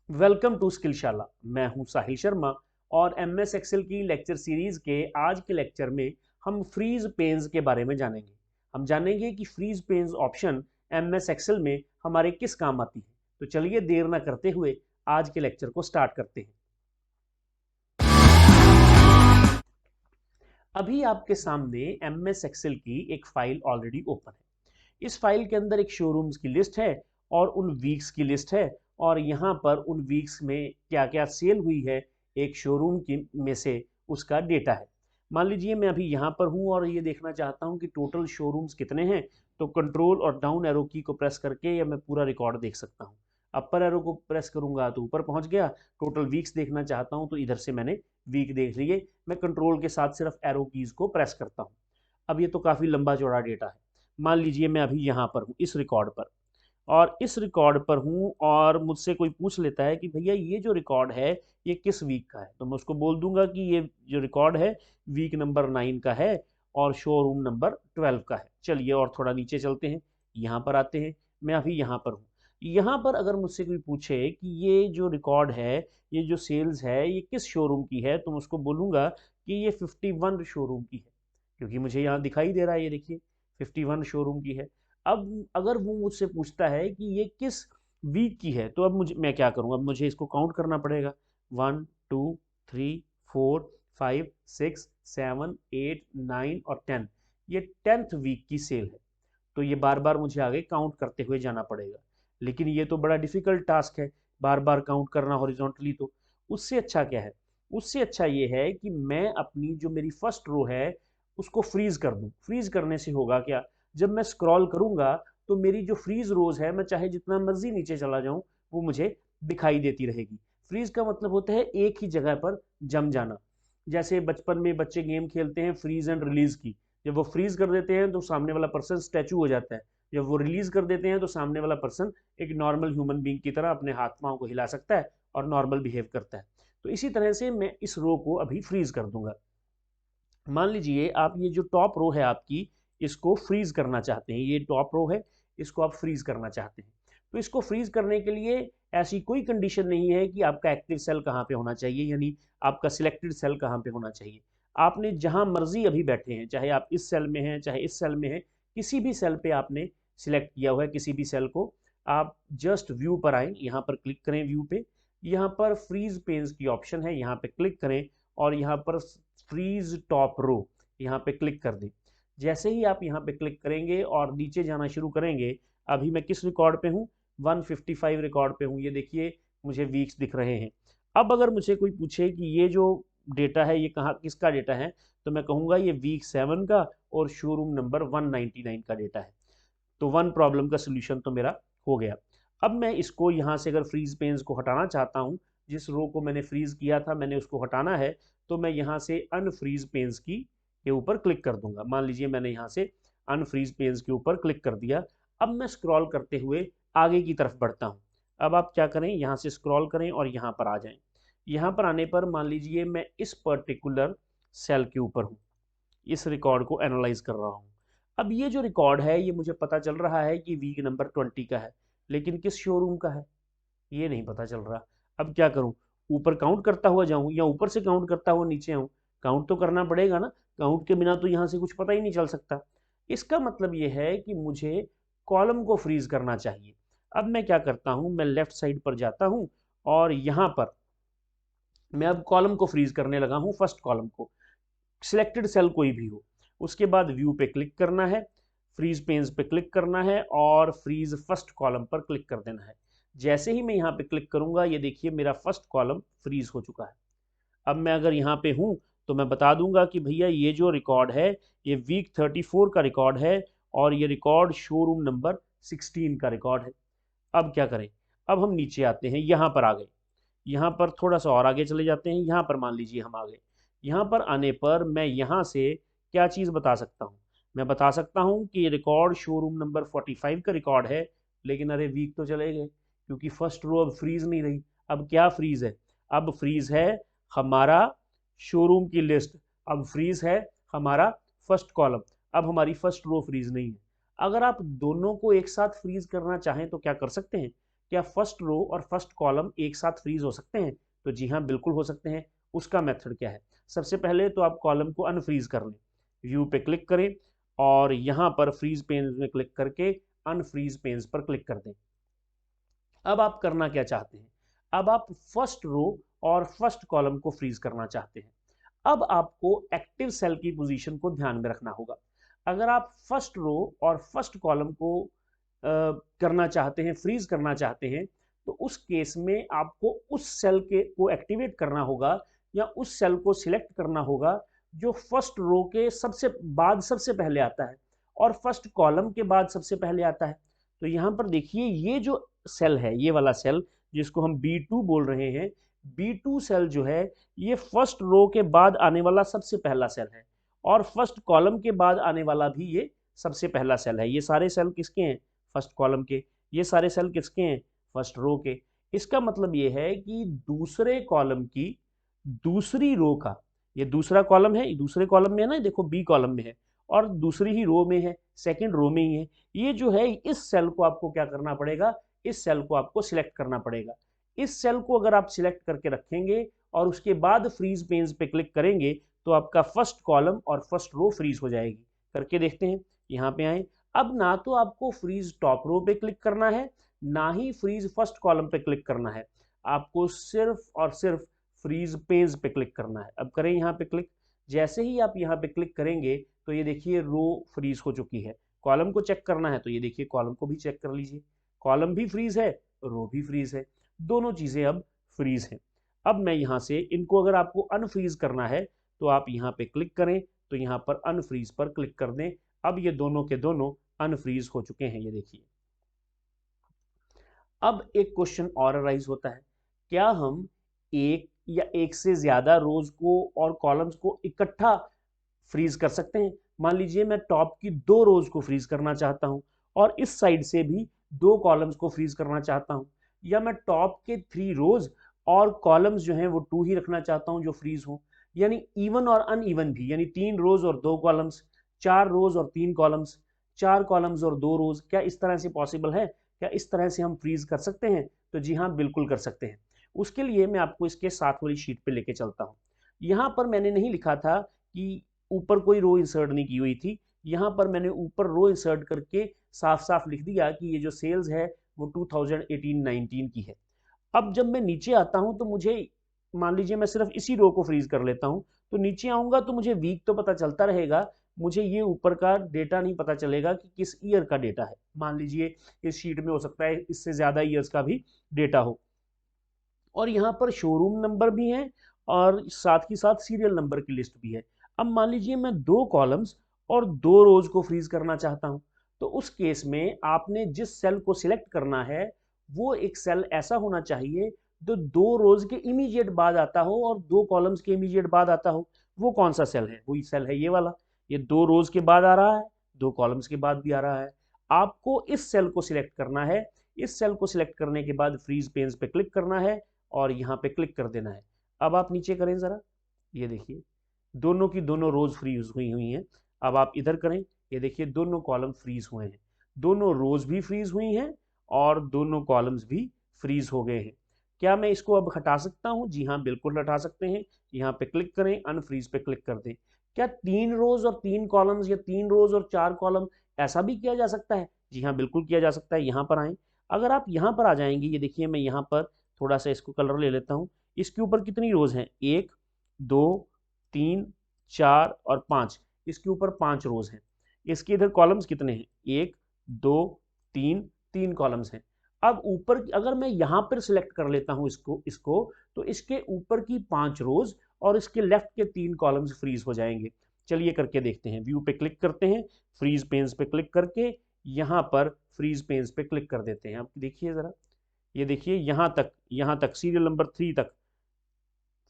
Welcome to स्किलशाला। मैं हूं साहिल शर्मा और एमएस एक्सेल की लेक्चर सीरीज के आज के लेक्चर में हम फ्रीज पेन्स के बारे में जानेंगे। हम जानेंगे कि freeze panes option MS Excel में हमारे किस काम आती है। तो चलिए देर ना करते हुए आज के लेक्चर को स्टार्ट करते हैं। अभी आपके सामने एमएस एक्सेल की एक फाइल ऑलरेडी ओपन है। इस फाइल के अंदर एक शोरूम्स की लिस्ट है और उन वीक्स की लिस्ट है, और यहाँ पर उन वीक्स में क्या क्या सेल हुई है एक शोरूम की में से उसका डेटा है। मान लीजिए मैं अभी यहाँ पर हूँ और ये देखना चाहता हूँ कि टोटल शोरूम्स कितने हैं। तो कंट्रोल और डाउन एरो की को प्रेस करके या मैं पूरा रिकॉर्ड देख सकता हूँ। अपर एरो को प्रेस करूंगा तो ऊपर पहुंच गया। टोटल वीक्स देखना चाहता हूँ तो इधर से मैंने वीक देख लिए। मैं कंट्रोल के साथ सिर्फ एरो कीज को प्रेस करता हूँ। अब ये तो काफ़ी लंबा चौड़ा डेटा है। मान लीजिए मैं अभी यहाँ पर हूँ इस रिकॉर्ड पर, और इस रिकॉर्ड पर हूँ और मुझसे कोई पूछ लेता है कि भैया ये जो रिकॉर्ड है ये किस वीक का है, तो मैं उसको बोल दूंगा कि ये जो रिकॉर्ड है वीक नंबर 9 का है और शोरूम नंबर 12 का है। चलिए और थोड़ा नीचे चलते हैं, यहाँ पर आते हैं। मैं अभी यहाँ पर हूँ। यहाँ पर अगर मुझसे कोई पूछे कि ये जो रिकॉर्ड है, ये जो सेल्स है ये किस शोरूम की है, तो मैं उसको बोलूँगा कि ये 51 शोरूम की है, क्योंकि मुझे यहाँ दिखाई दे रहा है, ये देखिए 51 शोरूम की है। अब अगर वो मुझसे पूछता है कि ये किस वीक की है, तो अब मुझे मैं क्या करूँगा, अब मुझे इसको काउंट करना पड़ेगा। 1 2 3 4 5 6 7 8 9 और 10। ये 10th वीक की सेल है। तो ये बार बार मुझे आगे काउंट करते हुए जाना पड़ेगा, लेकिन ये तो बड़ा डिफिकल्ट टास्क है, बार बार काउंट करना हॉरिजॉन्टली। तो उससे अच्छा क्या है, उससे अच्छा ये है कि मैं अपनी जो मेरी फर्स्ट रो है उसको फ्रीज कर दूं। फ्रीज करने से होगा क्या, जब मैं स्क्रॉल करूंगा तो मेरी जो फ्रीज रोज है, मैं चाहे जितना मर्जी नीचे चला जाऊं वो मुझे दिखाई देती रहेगी। फ्रीज का मतलब होता है एक ही जगह पर जम जाना। जैसे बचपन में बच्चे गेम खेलते हैं फ्रीज एंड रिलीज की। जब वो फ्रीज कर देते हैं तो सामने वाला पर्सन स्टैचू हो जाता है। जब वो रिलीज कर देते हैं तो सामने वाला पर्सन एक नॉर्मल ह्यूमन बींग की तरह अपने हाथ पांव को हिला सकता है और नॉर्मल बिहेव करता है। तो इसी तरह से मैं इस रो को अभी फ्रीज कर दूंगा। मान लीजिए आप ये जो टॉप रो है आपकी, इसको फ्रीज करना चाहते हैं। ये टॉप रो है, इसको आप फ्रीज करना चाहते हैं। तो इसको फ्रीज करने के लिए ऐसी कोई कंडीशन नहीं है कि आपका एक्टिव सेल कहाँ पे होना चाहिए, यानी आपका सिलेक्टेड सेल कहाँ पे होना चाहिए। आपने जहां मर्जी अभी बैठे हैं, चाहे आप इस सेल में हैं चाहे इस सेल में हैं, किसी भी सेल पे आपने सिलेक्ट किया हुआ है किसी भी सेल को, आप जस्ट व्यू पर आए, यहाँ पर क्लिक करें व्यू पे। यहाँ पर फ्रीज पेन्स की ऑप्शन है, यहाँ पे क्लिक करें और यहाँ पर फ्रीज टॉप रो यहाँ पे क्लिक कर दें। जैसे ही आप यहाँ पे क्लिक करेंगे और नीचे जाना शुरू करेंगे, अभी मैं किस रिकॉर्ड पे हूँ, 155 रिकॉर्ड पे हूँ। ये देखिए मुझे वीक्स दिख रहे हैं। अब अगर मुझे कोई पूछे कि ये जो डेटा है ये कहाँ किसका डेटा है, तो मैं कहूँगा ये वीक 7 का और शोरूम नंबर 199 का डेटा है। तो वन प्रॉब्लम का सोल्यूशन तो मेरा हो गया। अब मैं इसको यहाँ से अगर फ्रीज पेन्स को हटाना चाहता हूँ, जिस रो को मैंने फ्रीज किया था मैंने उसको हटाना है, तो मैं यहाँ से अनफ्रीज पेन्स की के ऊपर क्लिक कर दूंगा। मान लीजिए मैंने यहाँ से अनफ्रीज पेन्स के ऊपर क्लिक कर दिया। अब मैं स्क्रॉल करते हुए आगे की तरफ बढ़ता हूँ। अब आप क्या करें, यहाँ से स्क्रॉल करें और यहाँ पर आ जाएं। यहाँ पर आने पर मान लीजिए मैं इस पर्टिकुलर सेल के ऊपर हूँ, इस रिकॉर्ड को एनालाइज कर रहा हूँ। अब ये जो रिकॉर्ड है ये मुझे पता चल रहा है कि वीक नंबर 20 का है, लेकिन किस शोरूम का है ये नहीं पता चल रहा। अब क्या करूं, ऊपर काउंट करता हुआ जाऊं या ऊपर से काउंट करता हुआ नीचे आऊं? काउंट तो करना पड़ेगा ना, काउंट के बिना तो यहां से कुछ पता ही नहीं चल सकता। इसका मतलब यह है कि मुझे कॉलम को फ्रीज करना चाहिए। अब मैं क्या करता हूं, मैं लेफ्ट साइड पर जाता हूं और यहां पर मैं अब कॉलम को फ्रीज करने लगा हूं, फर्स्ट कॉलम को। सिलेक्टेड सेल कोई भी हो, उसके बाद व्यू पे क्लिक करना है, फ्रीज पेन्स पे क्लिक करना है और फ्रीज फर्स्ट कॉलम पर क्लिक कर देना है। जैसे ही मैं यहाँ पे क्लिक करूंगा ये देखिए मेरा फर्स्ट कॉलम फ्रीज हो चुका है। अब मैं अगर यहाँ पे हूँ तो मैं बता दूंगा कि भैया ये जो रिकॉर्ड है ये वीक 34 का रिकॉर्ड है और ये रिकॉर्ड शोरूम नंबर 16 का रिकॉर्ड है। अब क्या करें, अब हम नीचे आते हैं, यहाँ पर आ गए। यहाँ पर थोड़ा सा और आगे चले जाते हैं, यहाँ पर मान लीजिए हम आ गए। यहाँ पर आने पर मैं यहाँ से क्या चीज़ बता सकता हूँ, मैं बता सकता हूँ कि ये रिकॉर्ड शोरूम नंबर 45 का रिकॉर्ड है। लेकिन अरे वीक तो चले गए, क्योंकि फर्स्ट रो अब फ्रीज नहीं रही। अब क्या फ्रीज है, अब फ्रीज है हमारा शोरूम की लिस्ट। अब फ्रीज है हमारा फर्स्ट कॉलम। अब हमारी फर्स्ट रो फ्रीज नहीं है। अगर आप दोनों को एक साथ फ्रीज करना चाहें तो क्या कर सकते हैं, क्या फर्स्ट रो और फर्स्ट कॉलम एक साथ फ्रीज हो सकते हैं? तो जी हाँ, बिल्कुल हो सकते हैं। उसका मेथड क्या है? सबसे पहले तो आप कॉलम को अनफ्रीज कर लें, व्यू पे क्लिक करें और यहाँ पर फ्रीज पेन्स में क्लिक करके अनफ्रीज पेन्स पर क्लिक कर दें। अब आप करना क्या चाहते हैं? अब आप फर्स्ट रो और फर्स्ट कॉलम को फ्रीज करना चाहते हैं। अब आपको एक्टिव सेल की पोजीशन को ध्यान में रखना होगा। अगर आप फर्स्ट रो और फर्स्ट कॉलम को करना चाहते हैं, फ्रीज करना चाहते हैं, तो उस केस में आपको उस सेल के को एक्टिवेट करना होगा या उस सेल को सिलेक्ट करना होगा जो फर्स्ट रो के सबसे पहले आता है और फर्स्ट कॉलम के बाद सबसे पहले आता है। तो यहाँ पर देखिए, ये जो सेल है, ये वाला सेल जिसको हम B2 बोल रहे हैं, B2 सेल जो है ये फर्स्ट रो के बाद आने वाला सबसे पहला सेल है और फर्स्ट कॉलम के बाद आने वाला भी ये सबसे पहला सेल है। ये सारे सेल किसके हैं? फर्स्ट कॉलम के। ये सारे सेल किसके हैं? फर्स्ट रो के। इसका मतलब ये है कि दूसरे कॉलम की दूसरी रो का, ये दूसरा कॉलम है, ये दूसरे कॉलम में है ना, देखो बी कॉलम में है और दूसरी ही रो में है, सेकंड रो में ही है। ये जो है, इस सेल को आपको क्या करना पड़ेगा? इस सेल को आपको सिलेक्ट करना पड़ेगा। इस सेल को अगर आप सिलेक्ट करके रखेंगे और उसके बाद फ्रीज पेन्स पे क्लिक करेंगे तो आपका फर्स्ट कॉलम और फर्स्ट रो फ्रीज हो जाएगी। करके देखते हैं। यहाँ पे आए। अब ना तो आपको फ्रीज टॉप रो पे क्लिक करना है, ना ही फ्रीज फर्स्ट कॉलम पे क्लिक करना है। आपको सिर्फ और सिर्फ फ्रीज पेज पे क्लिक करना है। अब करें यहाँ पे क्लिक। जैसे ही आप यहाँ पे क्लिक करेंगे तो ये देखिए रो फ्रीज हो चुकी है। कॉलम को चेक करना है तो ये देखिए कॉलम को भी चेक कर लीजिए, कॉलम भी फ्रीज है, रो भी फ्रीज है, दोनों चीजें अब फ्रीज हैं। अब मैं यहाँ से इनको, अगर आपको अनफ्रीज करना है तो आप यहाँ पे क्लिक करें, तो यहाँ पर अनफ्रीज पर क्लिक कर दें। अब ये दोनों के दोनों अनफ्रीज हो चुके हैं, ये देखिए। अब एक क्वेश्चन और अराइज होता है, क्या हम एक या एक से ज्यादा रोज को और कॉलम्स को इकट्ठा फ्रीज कर सकते हैं? मान लीजिए मैं टॉप की 2 रोज को फ्रीज करना चाहता हूं और इस साइड से भी 2 कॉलम्स को फ्रीज करना चाहता हूं, या मैं टॉप के 3 रोज और कॉलम्स जो हैं वो 2 ही रखना चाहता हूं जो फ्रीज हो, यानी इवन और अनइवन भी, यानी 3 रोज और 2 कॉलम्स, 4 रोज और 3 कॉलम्स, 4 कॉलम्स और 2 रोज। क्या इस तरह से पॉसिबल है? क्या इस तरह से हम फ्रीज कर सकते हैं? तो जी हाँ, बिल्कुल कर सकते हैं। उसके लिए मैं आपको इसके साथ वाली शीट पे लेके चलता हूँ। यहाँ पर मैंने नहीं लिखा था कि ऊपर कोई रो इंसर्ट नहीं की हुई थी, यहाँ पर मैंने ऊपर रो इंसर्ट करके साफ साफ लिख दिया कि ये जो सेल्स है वो 2018-19 की है। अब जब मैं नीचे आता हूं तो मुझे, मान लीजिए मैं सिर्फ इसी रो को फ्रीज कर लेता हूं, तो नीचे आऊंगा तो मुझे वीक तो पता चलता रहेगा, मुझे ये ऊपर का डेटा नहीं पता चलेगा कि किस ईयर का डेटा है। मान लीजिए इस शीट में हो सकता है इससे ज्यादा ईयर्स का भी डेटा हो, और यहाँ पर शोरूम नंबर भी है और साथ ही साथ सीरियल नंबर की लिस्ट भी है। अब मान लीजिए मैं 2 कॉलम्स और 2 रोज को फ्रीज करना चाहता हूं, तो उस केस में आपने जिस सेल को सिलेक्ट करना है वो एक सेल ऐसा होना चाहिए जो 2 रोज के इमीडिएट बाद आता हो और 2 कॉलम्स के इमीडिएट बाद आता हो। वो कौन सा सेल है? वही सेल है ये वाला। ये 2 रोज के बाद आ रहा है, 2 कॉलम्स के बाद भी आ रहा है। आपको इस सेल को सिलेक्ट करना है। इस सेल को सिलेक्ट करने के बाद फ्रीज पेन्स पे क्लिक करना है और यहाँ पे क्लिक कर देना है। अब आप नीचे करें जरा, ये देखिए दोनों की दोनों रोज फ्रीज हुई हुई हैं। अब आप इधर करें, ये देखिए दोनों कॉलम फ्रीज हुए हैं, दोनों रोज भी फ्रीज हुई हैं और दोनों कॉलम्स भी फ्रीज हो गए हैं। क्या मैं इसको अब हटा सकता हूं? जी हाँ, बिल्कुल हटा सकते हैं। यहाँ पे क्लिक करें, अनफ्रीज पे क्लिक कर दें। क्या 3 रोज और 3 कॉलम्स या 3 रोज और 4 कॉलम ऐसा भी किया जा सकता है? जी हाँ, बिल्कुल किया जा सकता है। यहाँ पर आए, अगर आप यहाँ पर आ जाएंगे, ये देखिए मैं यहाँ पर थोड़ा सा इसको कलर ले लेता हूँ। इसके ऊपर कितनी रोज हैं? 1 2 3 4 और 5। इसके ऊपर 5 रोज हैं। इसके इधर कॉलम्स कितने हैं? 1 2 3, 3 कॉलम्स हैं। अब ऊपर अगर मैं यहाँ पर सिलेक्ट कर लेता हूँ इसको इसको तो इसके ऊपर की 5 रोज और इसके लेफ्ट के 3 कॉलम्स फ्रीज हो जाएंगे। चलिए करके देखते हैं। व्यू पे क्लिक करते हैं, फ्रीज पेन्स पे क्लिक करके यहाँ पर फ्रीज पेन्स पे क्लिक कर देते हैं। अब देखिए जरा, ये देखिए यहाँ तक सीरियल नंबर 3 तक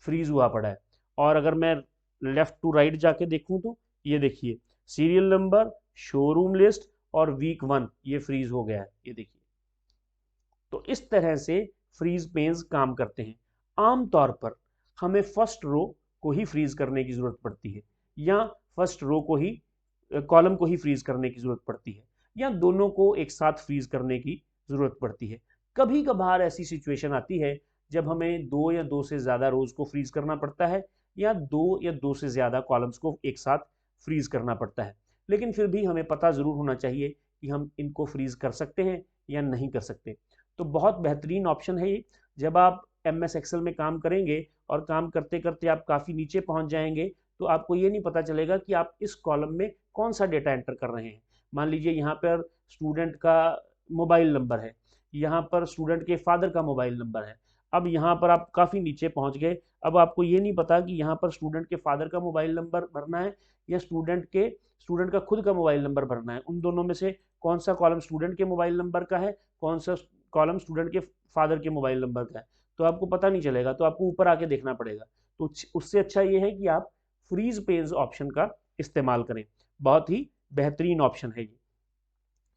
फ्रीज हुआ पड़ा है। और अगर मैं लेफ्ट टू राइट जाके देखूं तो ये देखिए सीरियल नंबर, शोरूम लिस्ट और वीक 1 ये फ्रीज हो गया है, ये देखिए। तो इस तरह से फ्रीज पेन्स काम करते हैं। आमतौर पर हमें फर्स्ट रो को ही फ्रीज करने की जरूरत पड़ती है, या फर्स्ट रो को ही, कॉलम को ही फ्रीज करने की जरूरत पड़ती है, या दोनों को एक साथ फ्रीज करने की जरूरत पड़ती है। कभी कभार ऐसी सिचुएशन आती है जब हमें 2 या 2 से ज़्यादा रोज को फ्रीज करना पड़ता है, या 2 या 2 से ज़्यादा कॉलम्स को एक साथ फ्रीज करना पड़ता है। लेकिन फिर भी हमें पता ज़रूर होना चाहिए कि हम इनको फ्रीज कर सकते हैं या नहीं कर सकते। तो बहुत बेहतरीन ऑप्शन है ये। जब आप MS एक्सेल में काम करेंगे और काम करते करते आप काफ़ी नीचे पहुंच जाएंगे, तो आपको ये नहीं पता चलेगा कि आप इस कॉलम में कौन सा डेटा एंटर कर रहे हैं। मान लीजिए यहाँ पर स्टूडेंट का मोबाइल नंबर है, यहाँ पर स्टूडेंट के फादर का मोबाइल नंबर है। अब यहाँ पर आप काफ़ी नीचे पहुँच गए, अब आपको ये नहीं पता कि यहाँ पर स्टूडेंट के फादर का मोबाइल नंबर भरना है या स्टूडेंट का खुद का मोबाइल नंबर भरना है। उन दोनों में से कौन सा कॉलम स्टूडेंट के मोबाइल नंबर का है, कौन सा कॉलम स्टूडेंट के फादर के मोबाइल नंबर का है, तो आपको पता नहीं चलेगा। तो आपको ऊपर आके देखना पड़ेगा। तो उससे अच्छा ये है कि आप फ्रीज पेज ऑप्शन का इस्तेमाल करें। बहुत ही बेहतरीन ऑप्शन है ये।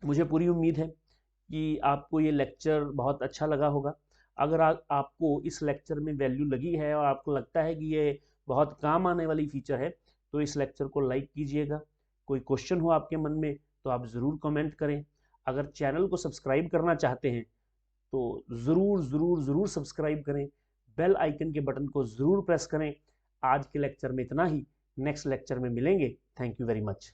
मुझे पूरी उम्मीद है कि आपको ये लेक्चर बहुत अच्छा लगा होगा। अगर आपको इस लेक्चर में वैल्यू लगी है और आपको लगता है कि ये बहुत काम आने वाली फीचर है, तो इस लेक्चर को लाइक कीजिएगा। कोई क्वेश्चन हो आपके मन में तो आप ज़रूर कमेंट करें। अगर चैनल को सब्सक्राइब करना चाहते हैं तो ज़रूर ज़रूर ज़रूर सब्सक्राइब करें, बेल आइकन के बटन को ज़रूर प्रेस करें। आज के लेक्चर में इतना ही, नेक्स्ट लेक्चर में मिलेंगे। Thank you very much.